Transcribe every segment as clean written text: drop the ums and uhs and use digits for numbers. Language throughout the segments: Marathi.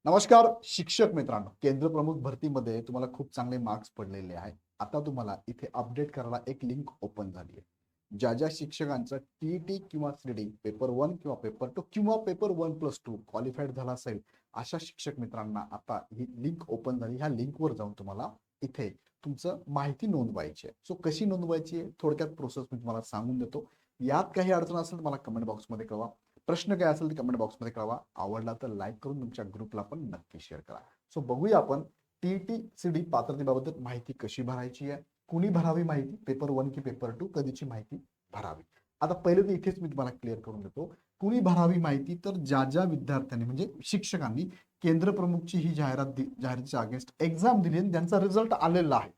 नमस्कार शिक्षक मित्रांनो, केंद्र प्रमुख भरतीमध्ये तुम्हाला खूप चांगले मार्क्स पडलेले आहेत. आता तुम्हाला इथे अपडेट करायला एक लिंक ओपन झाली आहे. ज्या शिक्षकांचं टीईटी किंवा सीडी पेपर 1 किंवा पेपर 2 किंवा पेपर 1+2 क्वालिफाईड झाला असेल, अशा शिक्षक मित्रांना आता ही लिंक ओपन झाली. ह्या लिंकवर जाऊन तुम्हाला इथे तुमचं माहिती नोंदवायची आहे. सो कशी नोंदवायची आहे थोडक्यात प्रोसेस मी तुम्हाला सांगून देतो. यात काही अडचण असेल तर मला कमेंट बॉक्समध्ये कळवा. प्रश्न काय असेल ते कमेंट बॉक्समध्ये कळवा. आवडला तर लाईक करून तुमच्या ग्रुपला पण नक्की शेअर करा. सो बघूया आपण टीईटी सीडी पात्रतेबाबत माहिती कशी भरायची आहे, कुणी भरावी माहिती, पेपर 1 की पेपर 2 कधीची माहिती भरावी. आता पहिले तर इथेच मी तुम्हाला क्लिअर करून देतो. कुणी भरावी माहिती तर ज्या विद्यार्थ्यांनी म्हणजे शिक्षकांनी केंद्र प्रमुखची ही जाहिरातीच्या अगेन्स्ट एक्झाम दिली आणि त्यांचा रिझल्ट आलेला आहे.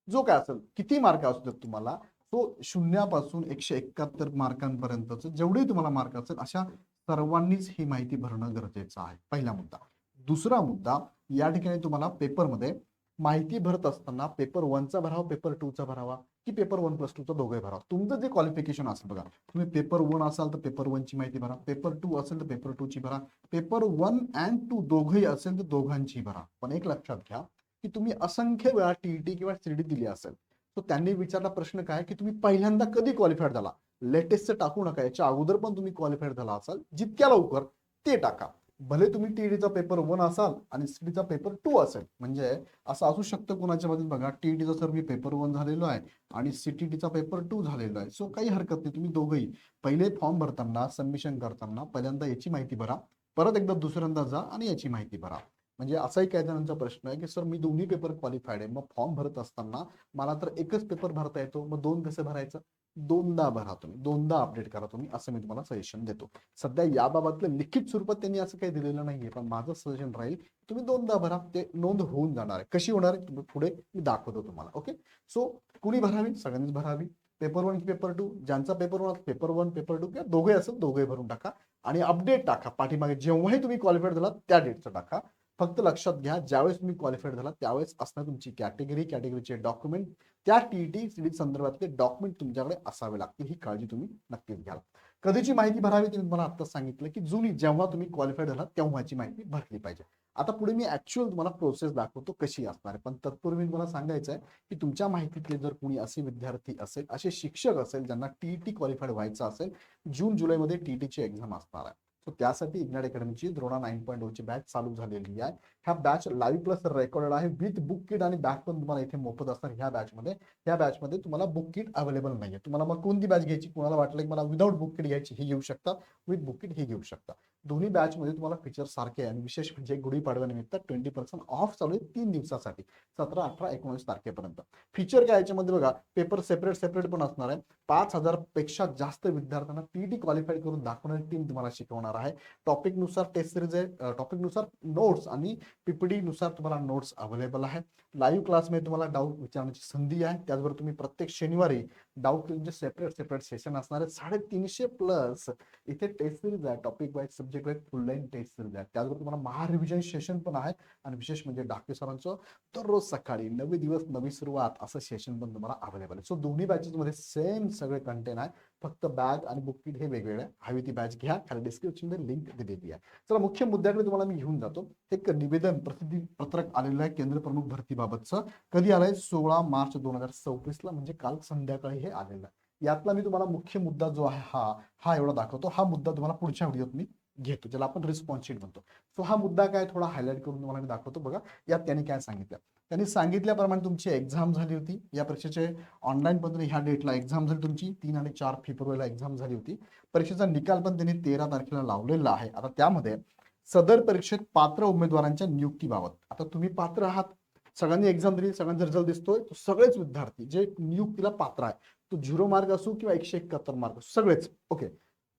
जो काय असेल किती मार्क असू देत तुम्हाला, तो 0 पासून 171 मार्कांपर्यंतच जेवढे तुम्हाला मार्क असेल अशा सर्वांनीच ही माहिती भरणं गरजेचं आहे. पहिला मुद्दा. दुसरा मुद्दा, या ठिकाणी तुम्हाला पेपरमध्ये माहिती भरत असताना पेपर 1चा भरावा, पेपर 2चा भरावा की पेपर 1+2चा दोघे भरावा. तुमचं जे क्वालिफिकेशन असेल बघा, तुम्ही पेपर 1 असाल तर पेपर 1ची माहिती भरा, पेपर 2 असेल तर पेपर 2ची भरा, पेपर 1 अँड 2 दोघंही असेल तर दोघांची भरा. पण एक लक्षात घ्या की तुम्ही असंख्य वेळा टीईटी किंवा सीडी दिली असेल, तो त्यांनी विचारला प्रश्न काय की तुम्ही पहिल्यांदा कधी क्वालिफाईड झाला. लेटेस्टचं टाकू नका, याच्या अगोदर पण तुम्ही क्वालिफाईड झाला असाल जितक्या लवकर ते टाका. भले तुम्ही टीईटीचा पेपर 1 असाल आणि सीटीचा पेपर 2 असेल. म्हणजे असं असू शकतं कोणाच्या मध्ये बघा, टीईटीचा सर मी पेपर 1 झालेलो आहे आणि सीटीटीचा पेपर 2 झालेलो आहे. सो काही हरकत नाही, तुम्ही दोघंही पहिले फॉर्म भरताना सबमिशन करताना पहिल्यांदा याची माहिती भरा, परत एकदा दुसऱ्यांदा जा आणि याची माहिती भरा. म्हणजे असाही काही जणांचा प्रश्न आहे की सर मी दोन्ही पेपर क्वालिफाईड आहे, मग फॉर्म भरत असताना मला तर एकच पेपर भरता येतो, मग 2 कसं भरायचं. दोनदा भरा तुम्ही, दोनदा अपडेट करा तुम्ही, असं मी तुम्हाला सजेशन देतो. सध्या याबाबतलं लिखित स्वरूपात त्यांनी असं काही दिलेलं नाहीये, पण माझं सजेशन राहील तुम्ही दोनदा भरा, ते नोंद होऊन जाणार आहे. कशी होणार आहे तुम्ही पुढे मी दाखवतो तुम्हाला. ओके. सो कुणी भरावी, सगळ्यांनीच भरावी. पेपर 1 की पेपर 2, ज्यांचा पेपर 1 पेपर 1 पेपर 2 किंवा दोघे असेल दोघे भरून टाका आणि अपडेट टाका. पाठीमागे जेव्हाही तुम्ही क्वालिफाईड झाला त्या डेटचं टाका. फक्त लक्षात घ्या, ज्यावेळेस तुम्ही क्वालिफाईड झाला त्यावेळेस असणार तुमची कॅटेगरीचे डॉक्युमेंट, त्या टीईटी सीडी संदर्भातले डॉक्युमेंट तुमच्याकडे असावे लागतील. ही काळजी तुम्ही नक्कीच घ्याल. कधीची माहिती भरावी ते मला आत्ताच सांगितलं की जुनी, जेव्हा तुम्ही क्वालिफाईड झाला तेव्हाची माहिती भरली पाहिजे. आता पुढे मी ऍक्च्युअल तुम्हाला प्रोसेस दाखवतो कशी असणार आहे, पण तत्पूर्वी मला सांगायचं आहे की तुमच्या माहितीतले जर कोणी असे विद्यार्थी असेल, असे शिक्षक असेल ज्यांना टीईटी क्वालिफाईड व्हायचं असेल, जून जुलैमध्ये टीईटीची एक्झाम असणार आहे. सो त्यासाठी इग्नाइट अकॅडमीची द्रोणा 9.0 ची बॅच चालू झालेली आहे. ह्या बॅच लाईव्ह प्लस रेकॉर्डेड आहे विथ बुक किट आणि बॅग पण तुम्हाला इथे मोफत असणार. ह्या बॅचमध्ये तुम्हाला बुक किट अवेलेबल नाहीये. तुम्हाला मग कोणती बॅच घ्यायची, कोणाला वाटलं की मला विदाउट बुक किट घ्यायची, ही घेऊ शकता. विथ बुक किट ही घेऊ शकता. दोन्ही बॅचमध्ये तुम्हाला फीचर सारखे आहे आणि विशेष म्हणजे गुढीपाडव्यानिमित्त 20% ऑफ चालू आहे 3 दिवसासाठी, 17, 18, 19 तारखेपर्यंत. फीचर काय याच्यामध्ये बघा, पेपर सेपरेट पण असणार आहे. 5,000 पेक्षा जास्त विद्यार्थ्यांना टीईटी क्वालिफाईड करून दाखवणारी टीम तुम्हाला शिकवणार आहे. टॉपिक नुसार टेस्ट सिरीज आहे, टॉपिक नुसार नोट्स आणि पीपीटी नुसार तुम्हाला नोट्स अवेलेबल आहे. लाईव्ह क्लासमध्ये तुम्हाला डाऊट विचारण्याची संधी आहे. त्याचबरोबर तुम्ही प्रत्येक शनिवारी डाऊट म्हणजे सेपरेट सेशन असणार आहे. 350 प्लस इथे टेस्ट सिरीज आहे, topic wise subject wise full line test series आहे. त्याचबरोबर तुम्हाला महारिव्हिजन सेशन पण आहे आणि विशेष म्हणजे डाके सरांचं दररोज सकाळी नवे दिवस नवी सुरुवात असं सेशन पण तुम्हाला अवेलेबल आहे. सो दोन्ही बॅचेस मध्ये सेम सगळे कंटेंट आहे, फक्त बॅग आणि बुक किट हे वेगवेगळे. हवी ती बॅच घ्या, खाली डिस्क्रिप्शन मध्ये लिंक दिलेली आहे. चला मुख्य मुद्द्याकडे तुम्हाला मी घेऊन जातो. एक निवेदन प्रसिद्धी पत्रक आलेलं आहे केंद्र प्रमुख भरतीबाबतचं. कधी आलंय? 16 मार्च 2024 ला, म्हणजे काल संध्याकाळी हे आलेलं आहे. यातला मी तुम्हाला मुख्य मुद्दा जो आहे हा हा एवढा दाखवतो. हा मुद्दा तुम्हाला पुढच्या व्हिडिओत मी घेतो, ज्याला आपण रिस्पॉन्स शीट म्हणतो. सो हा मुद्दा काय थोडा हायलाइट करून तुम्हाला मी दाखवतो. बघा यात त्यांनी काय सांगितलं. त्यांनी सांगितल्याप्रमाणे तुमची एक्झाम झाली होती. या परीक्षेचे ऑनलाईन पद्धतीने ह्या डेटला एक्झाम झाली तुमची. 3 आणि 4 फेब्रुवारीला एक्झाम झाली होती. परीक्षेचा निकाल पण त्यांनी 13 तारखेला लावलेला आहे. आता त्यामध्ये सदर परीक्षेत पात्र उमेदवारांच्या नियुक्तीबाबत, आता तुम्ही पात्र आहात, सगळ्यांनी एक्झाम दिली, सगळ्यांचा रिझल्ट दिसतोय, तो सगळेच विद्यार्थी जे नियुक्तीला पात्र आहे, तो 0 मार्क असो किंवा 171 मार्क असो, सगळेच ओके.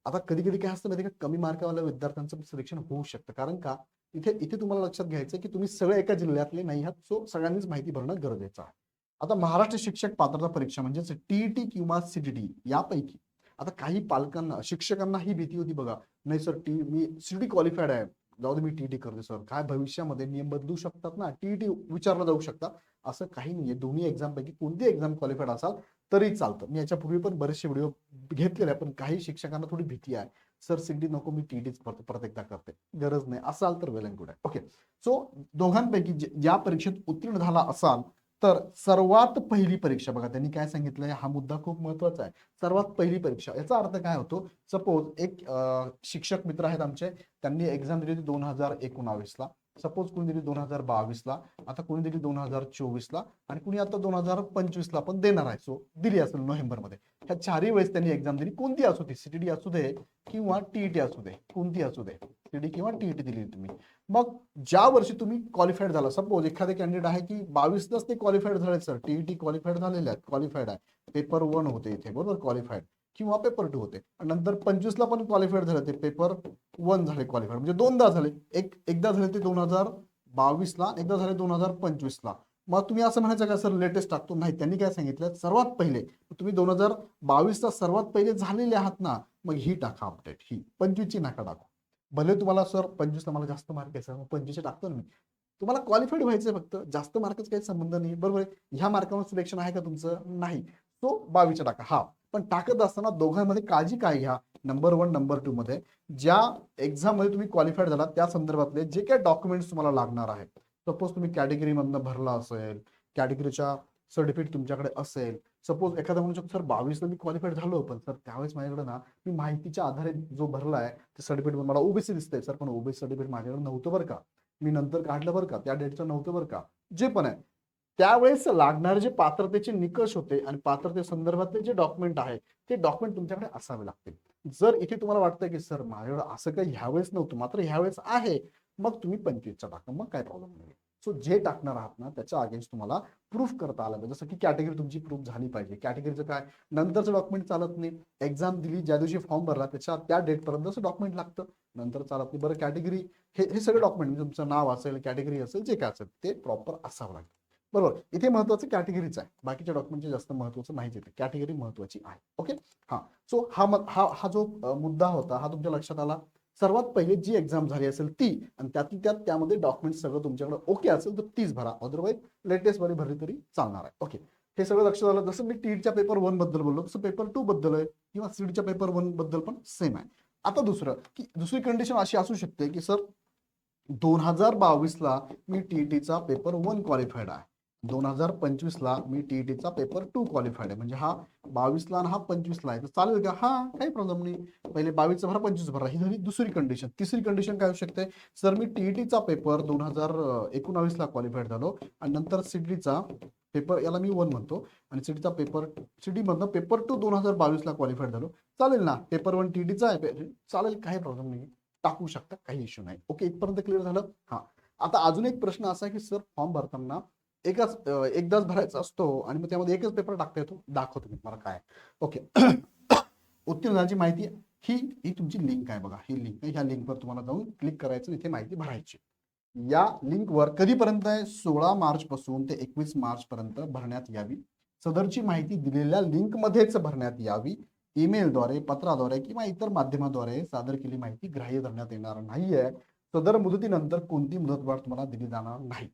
आता कधी कधी काय असतं माहिती का, कमी मार्कावाल्या विद्यार्थ्यांचं सिलेक्शन होऊ शकतं. कारण का, इथे इथे तुम्हाला लक्षात घ्यायचं की तुम्ही सगळे एका जिल्ह्यातले नाही आहात. सो सगळ्यांनीच माहिती भरणं गरजेचं आहे. आता महाराष्ट्र शिक्षक पात्रता परीक्षा म्हणजेच टीईटी किंवा सीटीटी यापैकी आता काही पालकांना, शिक्षकांना ही भीती होती बघा, नाही सर मी सीटी क्वालिफाईड आहे, जाऊ दे मी टीईटी करते सर, काय भविष्यामध्ये नियम बदलू शकतात ना, टीईटी विचारला जाऊ शकता. असं काही नाहीये. दोन्ही एक्झाम पैकी कोणती एक्झाम क्वालिफाईड असाल तरी चालतं. मी याच्यापूर्वी पण बरेचसे व्हिडिओ घेतलेले आहे, पण काही शिक्षकांना थोडी भीती आहे. सर सीडी नको, मी टीईटीच परत एकदा करते, गरज नाही असाल तर वेल अँड गुड आहे. ओके, सो दोघांपैकी ज्या परीक्षेत उत्तीर्ण झाला असाल तर सर्वात पहिली परीक्षा, बघा त्यांनी काय सांगितलंय, हा मुद्दा खूप महत्वाचा आहे. सर्वात पहिली परीक्षा याचा अर्थ काय होतो, सपोज एक शिक्षक मित्र आहेत आमचे, त्यांनी एक्झाम दिली 2019ला, सपोज कोणी दिली 2022ला, आता कोणी दिली 2024ला, आणि कुणी आता 2025ला पण देणार आहे. सो दिली असेल नोव्हेंबरमध्ये. ह्या चारही वेळेस त्यांनी एक्झाम दिली, कोणती असू दे, सीटीडी असू दे किंवा टीईटी असू दे, कोणती असू दे, सीडी किंवा टीईटी दिली तुम्ही. मग ज्या वर्षी तुम्ही क्वालिफाईड झाला, सपोज एखादे कॅन्डिडेट आहे की 22लाच ते क्वालिफाईड झाले, सर टीईटी क्वालिफाईड झालेले आहेत, क्वालिफाईड आहे, पेपर 1 होते इथे, बरोबर, क्वालिफाईड, किंवा पेपर 2 होते, आणि नंतर 25ला पण क्वालिफाईड झाले, ते पेपर 1 झाले क्वालिफाईड, म्हणजे दोनदा झाले, एकदा झाले ते 2022ला, एकदा झाले 2025ला. मग तुम्ही असं म्हणायचं का सर लेटेस्ट टाकतो, नाही, त्यांनी काय सांगितलं, सर्वात पहिले तुम्ही 2022ला सर्वात पहिले झालेले आहात ना, मग ही टाका अपडेट, ही 25ची नका टाकू. भले तुम्हाला सर 25ला मला जास्त मार्क आहे सर, मग 25 टाकतो ना मी, तुम्हाला क्वालिफाईड व्हायचंय, फक्त जास्त मार्कच काही संबंध नाही, बरोबर आहे. ह्या मार्कावर सिलेक्शन आहे का तुमचं, नाही, तो 22 टाका. हा, पण टाकत असताना दोघांमध्ये काळजी काय घ्या, नंबर 1 नंबर 2 मध्ये ज्या एक्झाम मध्ये तुम्ही क्वालिफाईड झाला त्या संदर्भातले जे काही डॉक्युमेंट्स तुम्हाला लागणार आहेत, सपोज तुम्ही कॅटेगरी मधनं भरला असेल, कॅटेगरीच्या सर्टिफिकेट तुमच्याकडे असेल, सपोज एखादा म्हणू शकतो सर 22ला मी क्वालिफाईड झालो, पण सर त्यावेळेस माझ्याकडे ना, मी माहितीच्या आधारे जो भरलाय ते सर्टिफिकेट मला ओबीसी दिसतंय सर, पण ओबीसी सर्टिफिकेट माझ्याकडे नव्हतं बरं का, मी नंतर काढलं बरं का, त्या डेटचं नव्हतं बरं का, जे पण आहे त्यावेळेस लागणारे जे पात्रतेचे निकष होते आणि पात्रते संदर्भातले जे डॉक्युमेंट आहे ते डॉक्युमेंट तुमच्याकडे असावे लागतील. जर इथे तुम्हाला वाटतं की सर माझ्याकडे असं काही ह्यावेळेस नव्हतं मात्र ह्यावेळेस आहे, मग तुम्ही 25चा टाका, मग काय प्रॉब्लेम नाही. सो जे टाकणार आहात ना त्याच्या अगेन्स्ट तुम्हाला प्रूफ करता आलं पाहिजे, जसं की कॅटेगरी तुमची प्रूफ झाली पाहिजे. कॅटेगरीचं काय, नंतरचं डॉक्युमेंट चालत नाही, एक्झाम दिली ज्या दिवशी फॉर्म भरला त्याच्या त्या डेट पर्यंत डॉक्युमेंट लागतं, नंतर चालत नाही. बरं, कॅटेगरी हे सगळे डॉक्युमेंट, तुमचं नाव असेल, कॅटेगरी असेल, जे काय असेल ते प्रॉपर असावं लागतं, बरोबर. इथे महत्वाचं कॅटेगरीच आहे, बाकीच्या डॉक्युमेंटचे जास्त महत्वाचं नाही, येते कॅटेगरी महत्वाची आहे. ओके, हा, सो हा जो मुद्दा होता हा तुमच्या लक्षात आला. सर्वात पहिले जी एक्झाम झाली असेल ती, आणि त्यामध्ये डॉक्युमेंट सगळं तुमच्याकडे ओके असेल तर तीच भरा, अदरवाईज लेटेस्ट मध्ये भरली तरी चालणार आहे. ओके, हे सगळं लक्षात आलं. जसं मी टीईटीच्या पेपर 1 बद्दल बोललो तसं पेपर 2 बद्दल आहे, किंवा सीडीच्या पेपर 1 बद्दल पण सेम आहे. आता दुसरी कंडिशन अशी असू शकते की सर 2022ला मी टीईटीचा पेपर 1 क्वालिफाईड आहे, 2025ला मी टीईटीचा पेपर 2 क्वालिफाईड आहे, म्हणजे हा 22ला आणि हा 25ला आहे, तर चालेल का, हा काही प्रॉब्लेम नाही, पहिले 22 भरा 25 भरा, ही झाली दुसरी कंडिशन. तिसरी कंडिशन काय होऊ शकते, सर मी टीईटीचा पेपर 2019ला क्वालिफाईड झालो आणि नंतर सीडीचा पेपर, याला मी 1 म्हणतो, आणि सीडीचा पेपर, सीडी मधनं पेपर 2 2022ला क्वालिफाईड झालो, चालेल ना, पेपर 1 टीईटीचा आहे, चालेल, काही प्रॉब्लेम नाही, टाकू शकता, काही इश्यू नाही. ओके, इथपर्यंत क्लिअर झालं. हा, आता अजून एक प्रश्न असा आहे की सर फॉर्म भरताना एकदाच भरायचा असतो आणि मग त्यामध्ये एकच पेपर टाकता येतो, दाखवतो मी मला काय. ओके, उत्तीर्णाची माहिती ही तुमची लिंक आहे, बघा ही लिंक आहे, ह्या लिंकवर तुम्हाला जाऊन क्लिक करायचं, इथे माहिती भरायची. या लिंकवर कधीपर्यंत आहे, 16 मार्च पासून ते 21 मार्च पर्यंत भरण्यात यावी. सदरची माहिती दिलेल्या लिंक मध्येच भरण्यात यावी. ईमेलद्वारे, पत्राद्वारे किंवा इतर माध्यमाद्वारे सादर केलेली माहिती ग्राह्य धरण्यात येणार नाहीये. सदर मुदतीनंतर कोणती मुदतवाढ तुम्हाला दिली जाणार नाही.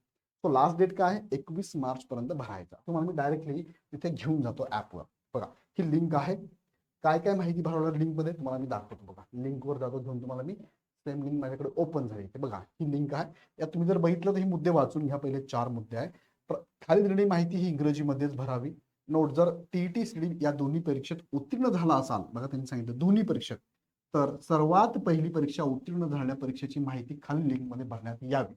तो लास्ट डेट काय आहे, 21 मार्च पर्यंत भरायचा. तुम्हाला मी डायरेक्टली तिथे घेऊन जातो ऍपवर. बघा ही लिंक आहे, काय काय माहिती भरवणार लिंक मध्ये तुम्हाला मी दाखवतो. बघा लिंकवर जातो घेऊन तुम्हाला मी, सेम लिंक माझ्याकडे ओपन झाली. बघा ही लिंक आहे, यात तुम्ही जर बघितलं तर हे मुद्दे वाचून घ्या. पहिले 4 मुद्दे आहे. खाली दिलेली माहिती ही इंग्रजीमध्येच भरावी. नोट, जर टीईटी सीडी या दोन्ही परीक्षेत उत्तीर्ण झाला असाल, बघा त्यांनी सांगितलं दोन्ही परीक्षेत, तर सर्वात पहिली परीक्षा उत्तीर्ण झालेल्या परीक्षेची माहिती खाली लिंक मध्ये भरण्यात यावी.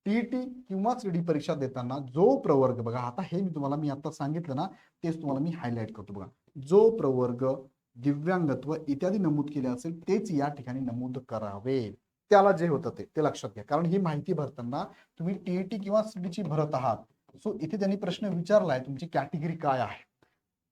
टीईटी किंवा सीडी परीक्षा देताना जो प्रवर्ग, बघा आता हे मी आता सांगितलं ना, तेच तुम्हाला मी हायलाइट करतो. बघा, जो प्रवर्ग, दिव्यांगत्व इत्यादी नमूद केले असेल तेच या ठिकाणी नमूद करावे. त्याला जे होतं ते लक्षात घ्या, कारण ही माहिती भरताना तुम्ही टीईटी किंवा सीडीची भरत आहात. सो इथे त्यांनी प्रश्न विचारलाय तुमची कॅटेगरी काय आहे,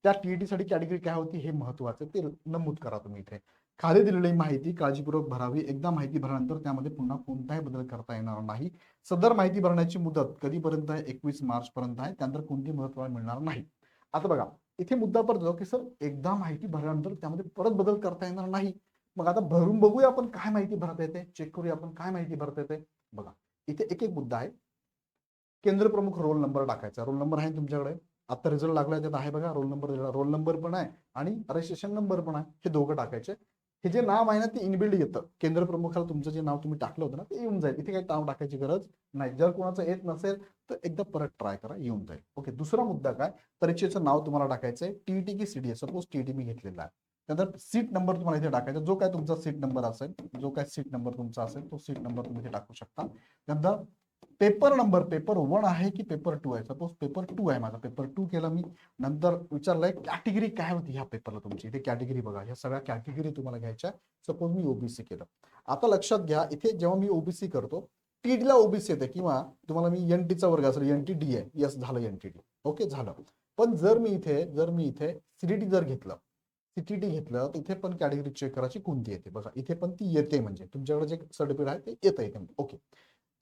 त्या टीईटी साठी कॅटेगरी काय होती हे महत्वाचं, ते नमूद करा तुम्ही इथे. खाली दिलेली माहिती काळजीपूर्वक भरावी. एकदा माहिती भरल्यानंतर त्यामध्ये पुन्हा कोणताही बदल करता येणार नाही. सदर माहिती भरण्याची मुदत कधीपर्यंत आहे, 21 मार्च पर्यंत आहे, त्यानंतर कोणती मुदत मिळणार नाही. आता बघा इथे मुद्दा परत की सर एकदा माहिती भरल्यानंतर त्यामध्ये परत बदल करता येणार नाही. मग आता भरून बघूया आपण काय माहिती भरता येते, चेक करूया आपण काय माहिती भरता येते. बघा इथे एक एक मुद्दा आहे. केंद्र प्रमुख रोल नंबर टाकायचा, रोल नंबर आहे तुमच्याकडे, आता रिझल्ट लागलाय त्यात आहे बघा रोल नंबर पण आहे आणि रजिस्ट्रेशन नंबर पण आहे, हे दोघं टाकायचे. हे जे नाव आहे ना ते इनबिल्ड येतं. केंद्र प्रमुखाला तुमचं जे नाव तुम्ही टाकलं होतं ना ते येऊन जाईल. इथे काही नाव टाकायची गरज नाही. जर कोणाचं येत नसेल तर एकदा परत ट्राय करा, येऊन जाईल. ओके. दुसरा मुद्दा काय, परीक्षेचं नाव तुम्हाला टाकायचं आहे टीईटी की सीडीएस. सपोज टीईटी मी घेतलेला आहे, त्यानंतर सीट नंबर तुम्हाला इथे टाकायचा, जो काय तुमचा सीट नंबर असेल, जो काय सीट नंबर तुमचा असेल तो सीट नंबर तुम्ही इथे टाकू शकता. त्यानंतर पेपर नंबर, पेपर 1 आहे की पेपर 2 आहे. सपोज पेपर 2 आहे माझा, पेपर 2 केला मी. नंतर विचारलंय कॅटेगरी काय होती ह्या पेपरला तुमची, इथे कॅटेगरी बघा, ह्या सगळ्या कॅटेगरी तुम्हाला घ्यायच्या. सपोज मी ओबीसी केलं. आता लक्षात घ्या, इथे जेव्हा मी ओबीसी करतो टीडीला ओबीसी येते, किंवा तुम्हाला मी एनटीचा वर्ग असेल, एनटीडी आहे, यस झालं एनटीडी, ओके झालं. पण जर मी इथे सीडीटी जर घेतलं, सीटीटी घेतलं तर इथे पण कॅटेगरी चेक करायची कोणती येते बघा, इथे पण ती येते, म्हणजे तुमच्याकडे जे सर्टिफिकेट आहे ते येतं इथे. ओके.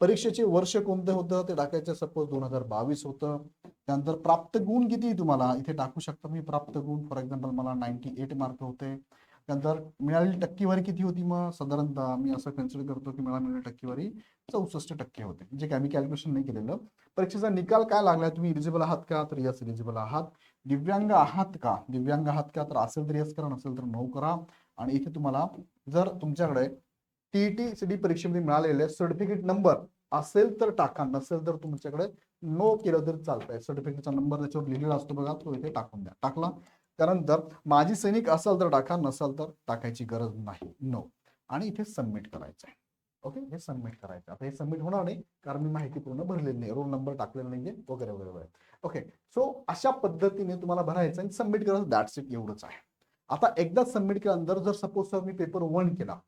परीक्षेचे वर्ष कोणतं होतं ते टाकायचं. सपोज 2022 होतं. त्यानंतर प्राप्त गुण किती तुम्हाला इथे टाकू शकता मी. प्राप्त गुण फॉर एक्झाम्पल मला 98 मार्क होते. त्यानंतर मिळालेली टक्केवारी किती होती, मग साधारणतः मी असं कन्सिडर करतो की मला मिळालेली टक्केवारी 64% होते. म्हणजे काय, मी कॅल्क्युलेशन नाही केलेलं. परीक्षेचा निकाल काय लागलाय, तुम्ही इलिजिबल आहात का, तर यस इलिजिबल आहात. दिव्यांग आहात का, दिव्यांग आहात का, तर असेल तर यस करा, नसेल तर नो करा. आणि इथे तुम्हाला जर तुमच्याकडे टीईटी सीडी परीक्षेमध्ये मिळालेले सर्टिफिकेट नंबर असेल तर टाका, नसेल तर तुमच्याकडे नो केलं तरी चालतंय. सर्टिफिकेटचा नंबर त्याच्यावर लिहिलेला असतो बघा, तो इथे टाकून द्या. टाकला. त्यानंतर माजी सैनिक असेल तर टाका, नसेल तर टाकायची गरज नाही, नो. आणि इथे सबमिट करायचं आहे. ओके, हे सबमिट करायचं. आता हे सबमिट होणार नाही कारण मी माहिती पूर्ण भरलेली नाही, रोल नंबर टाकलेला नाहीये वगैरे वगैरे वगैरे. ओके. सो अशा पद्धतीने तुम्हाला भरायचं आणि सबमिट करायचं, दॅट्स इट, एवढंच आहे. आता एकदा सबमिट केल्यानंतर जर सपोज सर मी पेपर 1 केला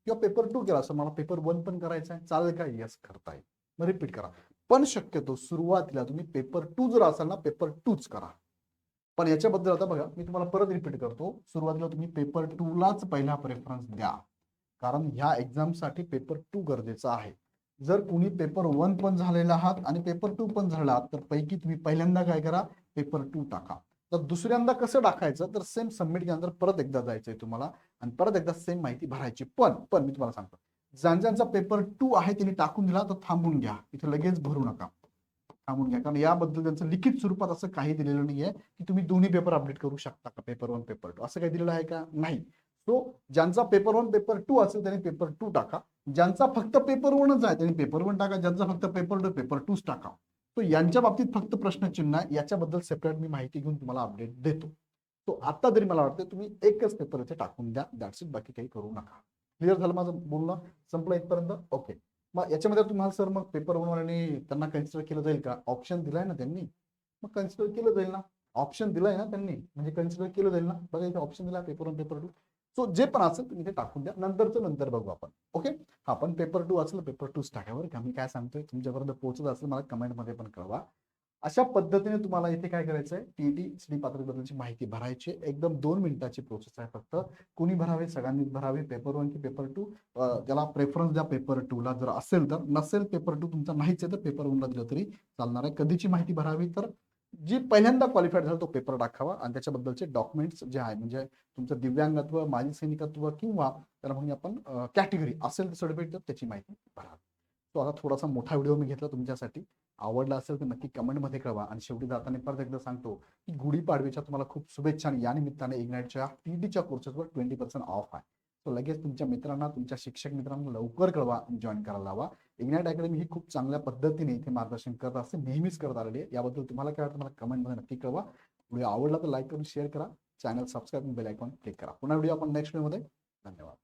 किंवा पेपर 2 केला, असं मला पेपर 1 पण करायचा आहे, चालेल का, यस करता येईल. मग रिपीट करा. पण शक्यतो सुरुवातीला तुम्ही पेपर 2 जर असाल ना, पेपर 2च करा. पण याच्याबद्दल आता बघा, मी तुम्हाला परत रिपीट करतो, सुरुवातीला तुम्ही पेपर 2 लाच पहिला प्रेफरन्स द्या, कारण ह्या एक्झामसाठी पेपर 2 गरजेचा आहे. जर कुणी पेपर 1 पण झालेला आहात आणि पेपर 2 पण झाला तर पैकी तुम्ही पहिल्यांदा काय करा, पेपर 2 टाका. तर दुसऱ्यांदा कसं टाकायचं, तर सेम सबमिट केल्यानंतर परत एकदा जायचंय तुम्हाला आणि परत एकदा सेम माहिती भरायची. पण मी तुम्हाला सांगतो, ज्यांचा पेपर 2 आहे त्यांनी टाकून दिला तर थांबून घ्या, इथे लगेच भरू नका, थांबून घ्या. कारण याबद्दल त्यांचं लिखित स्वरूपात असं काही दिलेलं नाहीये की तुम्ही दोन्ही पेपर अपडेट करू शकता का, पेपर 1 पेपर 2 असं काही दिलेलं आहे का, नाही. सो ज्यांचा पेपर 1 पेपर 2 असेल त्यांनी पेपर 2 टाका. ज्यांचा फक्त पेपर 1च आहे त्यांनी पेपर 1 टाका. ज्यांचा फक्त पेपर 2 पेपर 2च टाका. तो यांच्या बाबतीत फक्त प्रश्नचिन्ह आहे, याच्याबद्दल सेपरेट मी माहिती घेऊन तुम्हाला अपडेट देतो. तो आता तरी मला वाटतं तुम्ही एकच पेपर इथे टाकून द्या, दॅट्स इट, बाकी काही करू नका. क्लिअर झालं माझं बोलणं, संपलं इथपर्यंत. ओके. मग याच्यामध्ये तुम्हाला सर मग पेपर 1 वाल्यांनी त्यांना कन्सिडर केलं जाईल का, ऑप्शन दिलाय ना त्यांनी, मग कन्सिडर केलं जाईल ना. ऑप्शन दिलाय ना त्यांनी म्हणजे कन्सिडर केलं जाईल ना. बघा इथे ऑप्शन दिला, पेपर 1 पेपर 2. सो जे पण असेल तुम्ही इथे टाकून द्या, नंतरचं नंतर बघू आपण. ओके. हा, पण पेपर 2 असेल पेपर 2च टाका बरं का. मी काय सांगतोय तुमच्यापर्यंत पोहोचत असेल मला कमेंटमध्ये पण कळवा. अशा पद्धतीने तुम्हाला इथे काय करायचंय, टीईटी सीडी पात्रतेबद्दलची माहिती भरायची. एकदम 2 मिनिटाची प्रोसेस आहे फक्त. कुणी भरावे, सगळ्यांनीच भरावे. पेपर 1 की पेपर 2 त्याला प्रेफरन्स द्या पेपर 2 ला जर असेल तर. नसेल पेपर 2 तुमचा नाहीच आहे तर पेपर 1 ला दिलं तरी चालणार आहे. कधीची माहिती भरावी, तर जी पहिल्यांदा क्वालिफाईड झाला तो पेपर टाकावा आणि त्याच्याबद्दलचे डॉक्युमेंट्स जे आहे, म्हणजे तुमचं दिव्यांगत्व, माजी सैनिकत्व किंवा त्याला म्हणजे आपण कॅटेगरी असेल सर्टिफिकेट, तर त्याची माहिती भरावी. तो आता थोडासा मोठा व्हिडिओ मी घेतला तुमच्यासाठी. आवडला असेल तर नक्की कमेंटमध्ये कळवा. आणि शेवटी जाताना परत एकदा सांगतो की गुढीपाडव्याच्या तुम्हाला खूप शुभेच्छा. आणि या निमित्ताने इग्नाइटच्या टीईटीच्या कोर्सेसवर 20% ऑफ आहे. तो लगेच तुमच्या मित्रांना, तुमच्या शिक्षक मित्रांना लवकर कळवा, जॉईन करायला लावा. इग्नाइट अकॅडमी ही खूप चांगल्या पद्धतीने इथे मार्गदर्शन करत असते, नेहमीच करत आलेली आहे. याबद्दल तुम्हाला काय वाटतं मला कमेंटमध्ये नक्की कळवा. व्हिडिओ आवडला तर लाईक करून शेअर करा, channel subscribe, bell icon click करा. पुन्हा व्हिडिओ आपण नेक्स्ट व्हिडिओमध्ये. धन्यवाद.